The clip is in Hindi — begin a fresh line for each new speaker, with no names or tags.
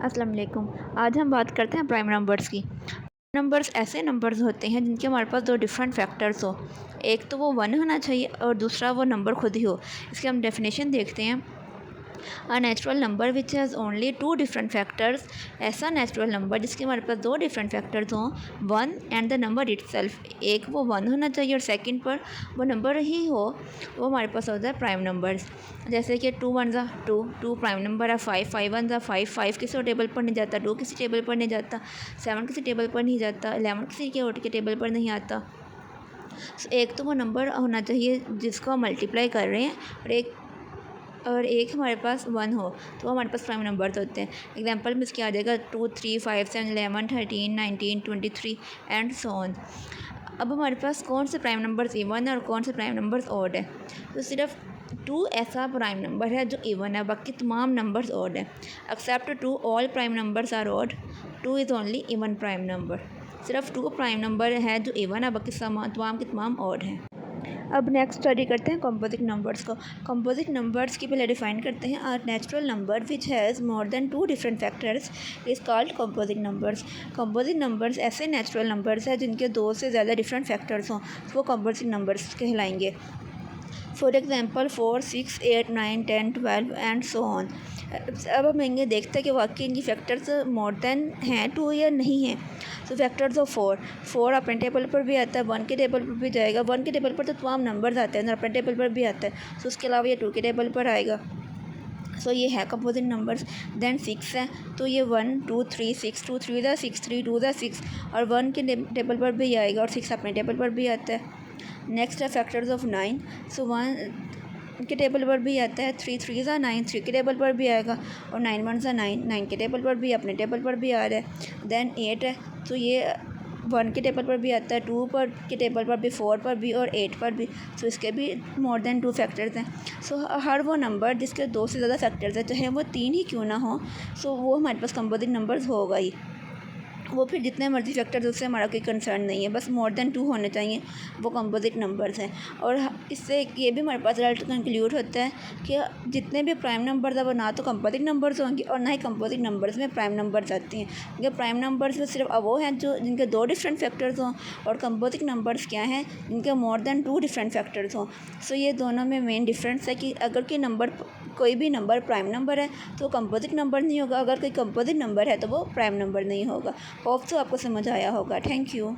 अस्सलाम वालेकुम। आज हम बात करते हैं प्राइम नंबर्स की। नंबर्स ऐसे नंबर्स होते हैं जिनके हमारे पास दो डिफरेंट फैक्टर्स हो। एक तो वो वन होना चाहिए और दूसरा वो नंबर खुद ही हो। इसकी हम डेफिनेशन देखते हैं। A natural number which has only two different factors. ऐसा नेचुरल नंबर जिसके हमारे पास दो डिफरेंट फैक्टर्स हों, one and the number itself. एक वो वन होना चाहिए और सेकंड पर वो नंबर ही हो, वो हमारे पास होता है प्राइम नंबर्स। जैसे कि टू वन ज़ा टू, टू प्राइम नंबर है। फाइव, फाइव वन ज़ा फाइव, फाइव किसी टेबल पर नहीं जाता, टू किसी टेबल पर नहीं जाता, सेवन किसी टेबल पर नहीं जाता, 11 किसी के टेबल पर नहीं आता। एक तो वो नंबर होना चाहिए जिसको हम मल्टीप्लाई कर रहे हैं, और एक हमारे पास वन हो, तो वो हमारे पास प्राइम नंबर्स होते हैं। एग्जांपल में इसके आ जाएगा 2 3 5 7 11 13 19 23 एंड सो ऑन। अब हमारे पास कौन से प्राइम नंबर्स इवन है और कौन से प्राइम नंबर्स ऑड है? तो सिर्फ 2 ऐसा प्राइम नंबर है जो इवन है, बाकी तमाम नंबर्स ऑड है। Except 2 all prime numbers are odd, 2 is only even prime number. सिर्फ 2 प्राइम नंबर है जो इवन है, बाकी तमाम के तमाम ऑड हैं। अब नेक्स्ट स्टडी करते हैं कंपोजिट नंबर्स को। कंपोजिट नंबर्स की पहले डिफाइन करते हैं। A natural number which has more than two different factors is called composite numbers. Composite numbers ऐसे नेचुरल नंबर्स हैं जिनके दो से ज़्यादा डिफरेंट फैक्टर्स हों, तो वो कंपोजिट नंबर्स कहलाएंगे। For example 4 6 8 9 10 12 and so on. अब हम ये देखते हैं कि वाकई इनकी फैक्टर्स मोर देन हैं टू या नहीं हैं। तो फैक्टर्स ऑफ फोर अपने टेबल पर भी आता है, वन के टेबल पर भी जाएगा। वन के टेबल पर तो तमाम नंबर्स आते हैं और अपने टेबल पर भी आता है, तो उसके अलावा ये टू के टेबल पर आएगा। सो ये है कंपोजिट नंबर्स। देन सिक्स है, तो ये 1 2 3 6, 2 3 ज़ा 6, 3 2 ज़ा 6, और वन के टेबल पर भी आएगा और सिक्स अपने टेबल पर भी आता है। नेक्स्ट है फैक्टर्स ऑफ 9। सो 1 के टेबल पर भी आता है, 3 3 ज़ा 9, 3 के टेबल पर भी आएगा, और 9 1 ज़ा 9, 9 के टेबल पर भी अपने टेबल पर भी आ रहा है। देन 8 है, तो ये 1 के टेबल पर भी आता है, 2 पर के टेबल पर भी, 4 पर भी और 8 पर भी। सो इसके भी मोर देन 2 फैक्टर्स हैं। सो हर वो नंबर जिसके 2 से ज़्यादा फैक्टर्स हैं, चाहे वो 3 ही क्यों ना हो, सो वो हमारे पास कंपोजिट नंबर्स होगा ही। वो फिर जितने मर्जी फैक्टर्स, उससे हमारा कोई कंसर्न नहीं है, बस मोर देन 2 होने चाहिए, वो कंपोजिट नंबर्स हैं। और इससे ये भी हमारे पास रिजल्ट कंक्लूड होता है कि जितने भी प्राइम नंबर्स हैं वो ना तो कंपोजिट नंबर्स होंगे और ना ही कंपोजिट नंबर्स में प्राइम नंबर्स आती हैं। क्योंकि प्राइम नंबर्स में सिर्फ वो हैं जो जिनके 2 डिफरेंट फैक्टर्स हों, और कंपोजिट नंबर्स क्या हैं जिनके मोर देन 2 डिफरेंट फैक्टर्स हों। सो ये दोनों में मेन डिफरेंस है कि अगर कोई भी नंबर प्राइम नंबर है तो कंपोजिट नंबर नहीं होगा, अगर कोई कंपोजिट नंबर है तो वो प्राइम नंबर नहीं होगा। होप तो आपको समझ आया होगा। Thank you.